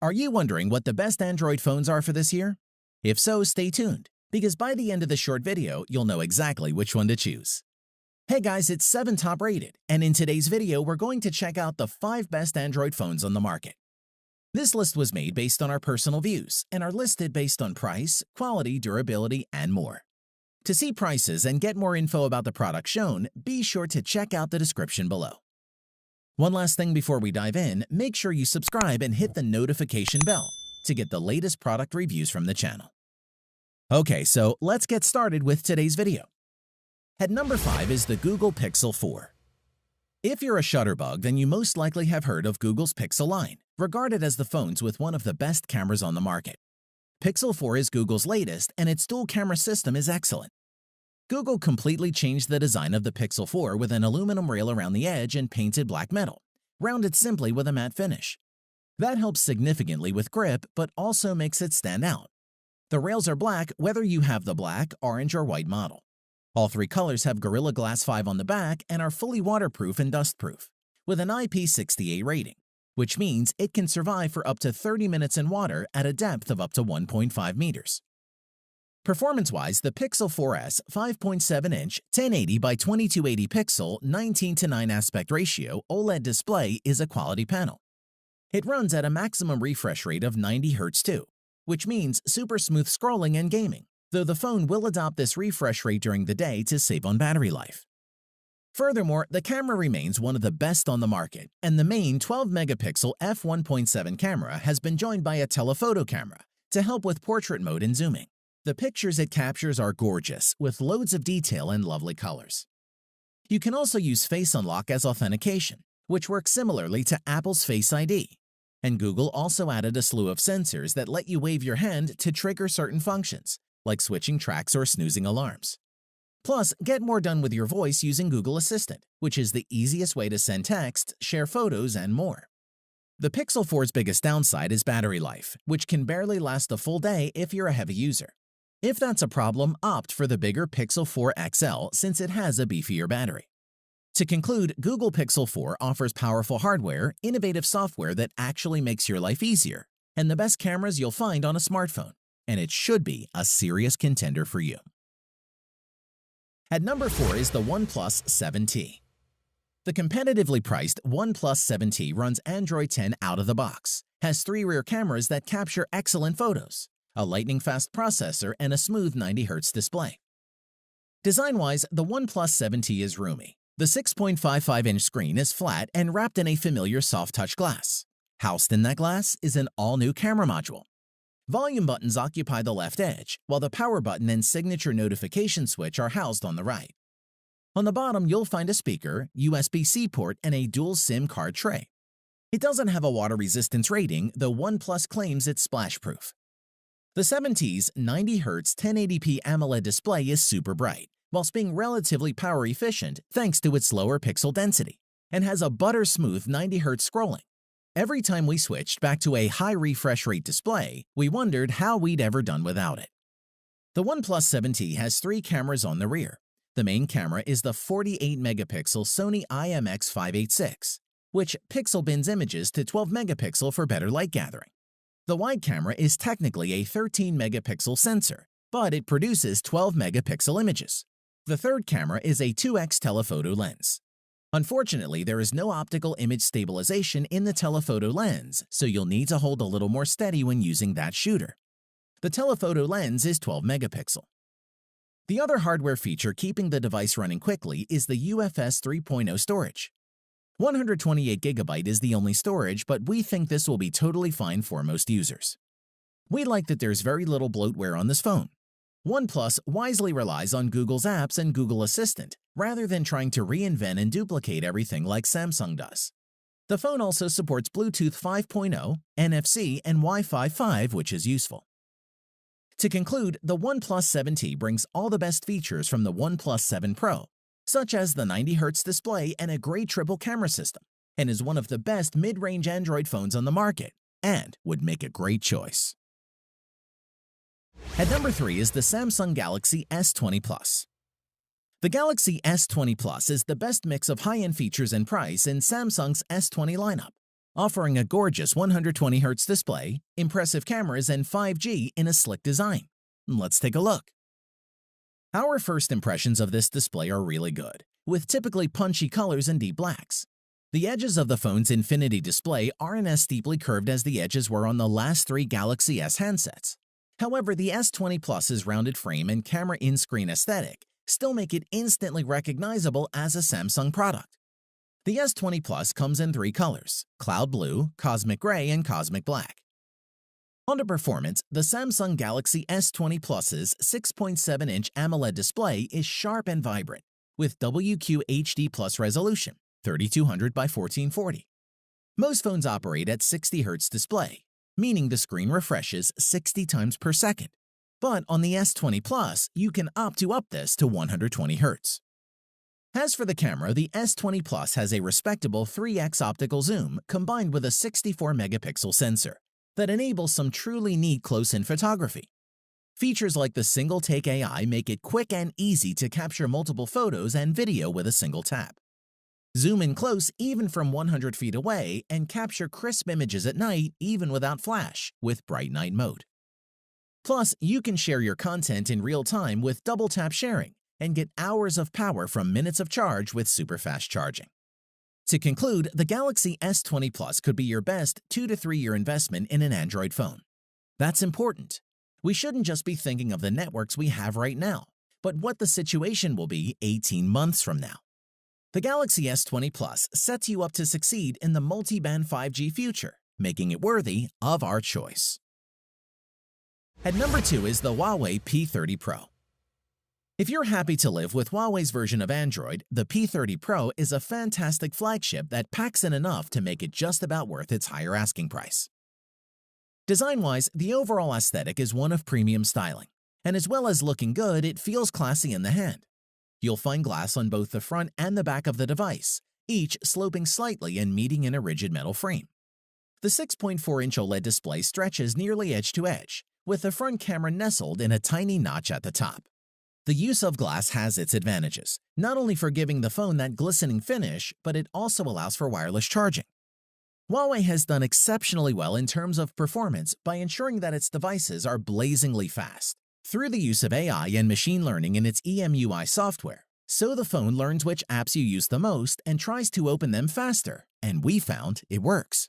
Are you wondering what the best Android phones are for this year? If so, stay tuned, because by the end of the short video, you'll know exactly which one to choose. Hey guys, it's 7 Top Rated, and in today's video, we're going to check out the 5 best Android phones on the market. This list was made based on our personal views and are listed based on price, quality, durability, and more. To see prices and get more info about the product shown, be sure to check out the description below. One last thing before we dive in, make sure you subscribe and hit the notification bell to get the latest product reviews from the channel. Okay, so let's get started with today's video. At number 5 is the Google Pixel 4. If you're a Shutterbug, then you most likely have heard of Google's Pixel line, regarded as the phones with one of the best cameras on the market. Pixel 4 is Google's latest, and its dual camera system is excellent. Google completely changed the design of the Pixel 4 with an aluminum rail around the edge and painted black metal, rounded simply with a matte finish. That helps significantly with grip, but also makes it stand out. The rails are black whether you have the black, orange, or white model. All 3 colors have Gorilla Glass 5 on the back and are fully waterproof and dustproof, with an IP68 rating, which means it can survive for up to 30 minutes in water at a depth of up to 1.5 meters. Performance-wise, the Pixel 4S 5.7-inch 1080 by 2280 pixel 19:9 aspect ratio OLED display is a quality panel. It runs at a maximum refresh rate of 90 Hz too, which means super smooth scrolling and gaming, though the phone will adopt this refresh rate during the day to save on battery life. Furthermore, the camera remains one of the best on the market, and the main 12-megapixel f1.7 camera has been joined by a telephoto camera to help with portrait mode and zooming. The pictures it captures are gorgeous, with loads of detail and lovely colors. You can also use Face Unlock as authentication, which works similarly to Apple's Face ID. And Google also added a slew of sensors that let you wave your hand to trigger certain functions, like switching tracks or snoozing alarms. Plus, get more done with your voice using Google Assistant, which is the easiest way to send text, share photos, and more. The Pixel 4's biggest downside is battery life, which can barely last a full day if you're a heavy user. If that's a problem, opt for the bigger Pixel 4 XL since it has a beefier battery. To conclude, Google Pixel 4 offers powerful hardware, innovative software that actually makes your life easier, and the best cameras you'll find on a smartphone, and it should be a serious contender for you. At number 4 is the OnePlus 7T. The competitively priced OnePlus 7T runs Android 10 out of the box, has 3 rear cameras that capture excellent photos, a lightning-fast processor, and a smooth 90 Hz display. Design-wise, the OnePlus 7T is roomy. The 6.55-inch screen is flat and wrapped in a familiar soft-touch glass. Housed in that glass is an all-new camera module. Volume buttons occupy the left edge, while the power button and signature notification switch are housed on the right. On the bottom, you'll find a speaker, USB-C port, and a dual SIM card tray. It doesn't have a water resistance rating, though OnePlus claims it's splash-proof. The 7T's 90 Hz 1080p AMOLED display is super bright, whilst being relatively power efficient thanks to its lower pixel density, and has a butter-smooth 90 Hz scrolling. Every time we switched back to a high refresh rate display, we wondered how we'd ever done without it. The OnePlus 7T has 3 cameras on the rear. The main camera is the 48-megapixel Sony IMX586, which pixel bins images to 12 megapixel for better light gathering. The wide camera is technically a 13-megapixel sensor, but it produces 12-megapixel images. The third camera is a 2x telephoto lens. Unfortunately, there is no optical image stabilization in the telephoto lens, so you'll need to hold a little more steady when using that shooter. The telephoto lens is 12 megapixel. The other hardware feature keeping the device running quickly is the UFS 3.0 storage. 128 GB is the only storage, but we think this will be totally fine for most users. We like that there's very little bloatware on this phone. OnePlus wisely relies on Google's apps and Google Assistant, rather than trying to reinvent and duplicate everything like Samsung does. The phone also supports Bluetooth 5.0, NFC, and Wi-Fi 5, which is useful. To conclude, the OnePlus 7T brings all the best features from the OnePlus 7 Pro, such as the 90 Hz display and a great triple camera system, and is one of the best mid-range Android phones on the market, and would make a great choice. At number 3 is the Samsung Galaxy S20 Plus. The Galaxy S20 Plus is the best mix of high-end features and price in Samsung's S20 lineup. offering a gorgeous 120Hz display, impressive cameras, and 5G in a slick design. Let's take a look. Our first impressions of this display are really good, with typically punchy colors and deep blacks. The edges of the phone's Infinity display aren't as steeply curved as the edges were on the last three Galaxy S handsets. However, the S20 Plus's rounded frame and camera in-screen aesthetic still make it instantly recognizable as a Samsung product. The S20 Plus comes in three colors: Cloud Blue, Cosmic Gray, and Cosmic Black. On to performance, the Samsung Galaxy S20 Plus's 6.7-inch AMOLED display is sharp and vibrant, with WQHD Plus resolution, 3200 by 1440. Most phones operate at 60 Hz display, meaning the screen refreshes 60 times per second. But on the S20 Plus, you can opt to up this to 120 Hz. As for the camera, the S20 Plus has a respectable 3x optical zoom combined with a 64-megapixel sensor that enables some truly neat close-in photography. Features like the Single-Take AI make it quick and easy to capture multiple photos and video with a single tap. Zoom in close even from 100 feet away and capture crisp images at night even without flash with Bright Night Mode. Plus, you can share your content in real time with double-tap sharing and get hours of power from minutes of charge with super fast charging. To conclude, the Galaxy S20 Plus could be your best 2 to 3 year investment in an Android phone. That's important. We shouldn't just be thinking of the networks we have right now, but what the situation will be 18 months from now. The Galaxy S20 Plus sets you up to succeed in the multi-band 5G future, making it worthy of our choice. At number 2 is the Huawei P30 Pro. If you're happy to live with Huawei's version of Android, the P30 Pro is a fantastic flagship that packs in enough to make it just about worth its higher asking price. Design-wise, the overall aesthetic is one of premium styling, and as well as looking good, it feels classy in the hand. You'll find glass on both the front and the back of the device, each sloping slightly and meeting in a rigid metal frame. The 6.4-inch OLED display stretches nearly edge to edge, with the front camera nestled in a tiny notch at the top. The use of glass has its advantages, not only for giving the phone that glistening finish, but it also allows for wireless charging. Huawei has done exceptionally well in terms of performance by ensuring that its devices are blazingly fast through the use of AI and machine learning in its EMUI software, so the phone learns which apps you use the most and tries to open them faster, and we found it works.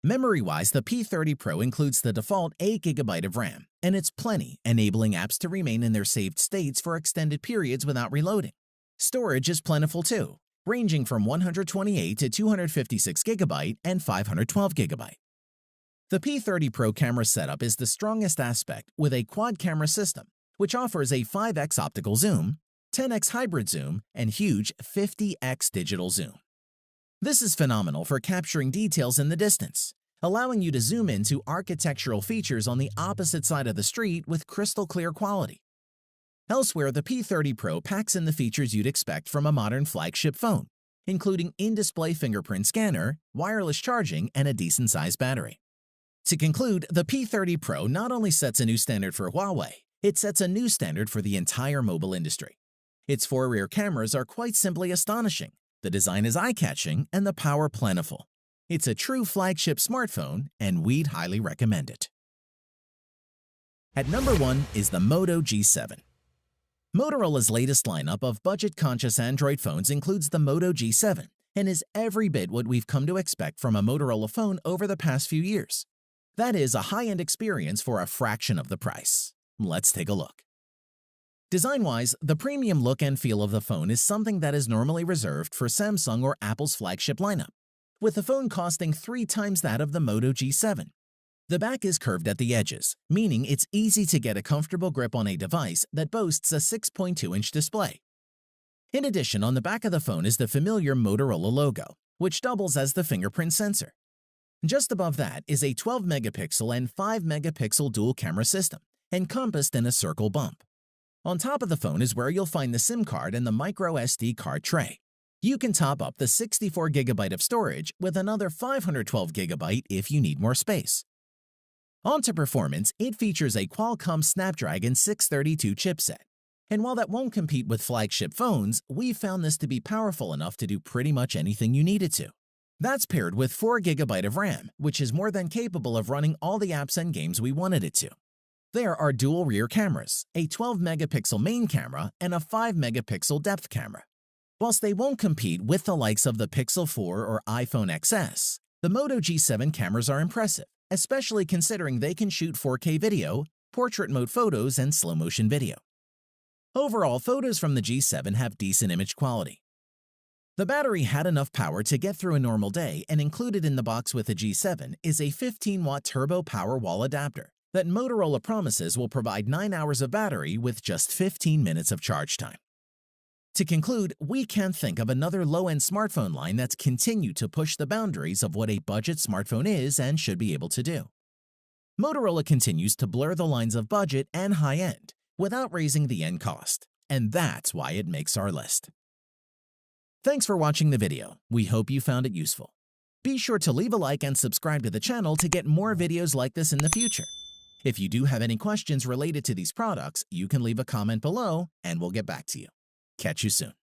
Memory-wise, the P30 Pro includes the default 8GB of RAM, and it's plenty, enabling apps to remain in their saved states for extended periods without reloading. Storage is plentiful too, ranging from 128 to 256GB and 512GB. The P30 Pro camera setup is the strongest aspect with a quad-camera system, which offers a 5x optical zoom, 10x hybrid zoom, and huge 50x digital zoom. This is phenomenal for capturing details in the distance, allowing you to zoom into architectural features on the opposite side of the street with crystal clear quality. Elsewhere, the P30 Pro packs in the features you'd expect from a modern flagship phone, including in-display fingerprint scanner, wireless charging, and a decent-sized battery. To conclude, the P30 Pro not only sets a new standard for Huawei, it sets a new standard for the entire mobile industry. Its 4 rear cameras are quite simply astonishing. The design is eye-catching and the power plentiful. It's a true flagship smartphone, and we'd highly recommend it. At number 1 is the Moto G7. Motorola's latest lineup of budget-conscious Android phones includes the Moto G7 and is every bit what we've come to expect from a Motorola phone over the past few years. That is a high-end experience for a fraction of the price. Let's take a look. Design-wise, the premium look and feel of the phone is something that is normally reserved for Samsung or Apple's flagship lineup, with the phone costing 3 times that of the Moto G7. The back is curved at the edges, meaning it's easy to get a comfortable grip on a device that boasts a 6.2-inch display. In addition, on the back of the phone is the familiar Motorola logo, which doubles as the fingerprint sensor. Just above that is a 12-megapixel and 5-megapixel dual-camera system, encompassed in a circle bump. On top of the phone is where you'll find the SIM card and the micro SD card tray. You can top up the 64GB of storage with another 512GB if you need more space. On to performance, it features a Qualcomm Snapdragon 632 chipset. And while that won't compete with flagship phones, we've found this to be powerful enough to do pretty much anything you need it to. That's paired with 4 GB of RAM, which is more than capable of running all the apps and games we wanted it to. There are dual rear cameras, a 12-megapixel main camera, and a 5-megapixel depth camera. Whilst they won't compete with the likes of the Pixel 4 or iPhone XS, the Moto G7 cameras are impressive, especially considering they can shoot 4K video, portrait mode photos, and slow-motion video. Overall, photos from the G7 have decent image quality. The battery had enough power to get through a normal day, and included in the box with the G7 is a 15-watt turbo power wall adapter that Motorola promises will provide 9 hours of battery with just 15 minutes of charge time. To conclude, we can't think of another low-end smartphone line that's continued to push the boundaries of what a budget smartphone is and should be able to do. Motorola continues to blur the lines of budget and high-end without raising the end cost, and that's why it makes our list. Thanks for watching the video. We hope you found it useful. Be sure to leave a like and subscribe to the channel to get more videos like this in the future. If you do have any questions related to these products, you can leave a comment below and we'll get back to you. Catch you soon.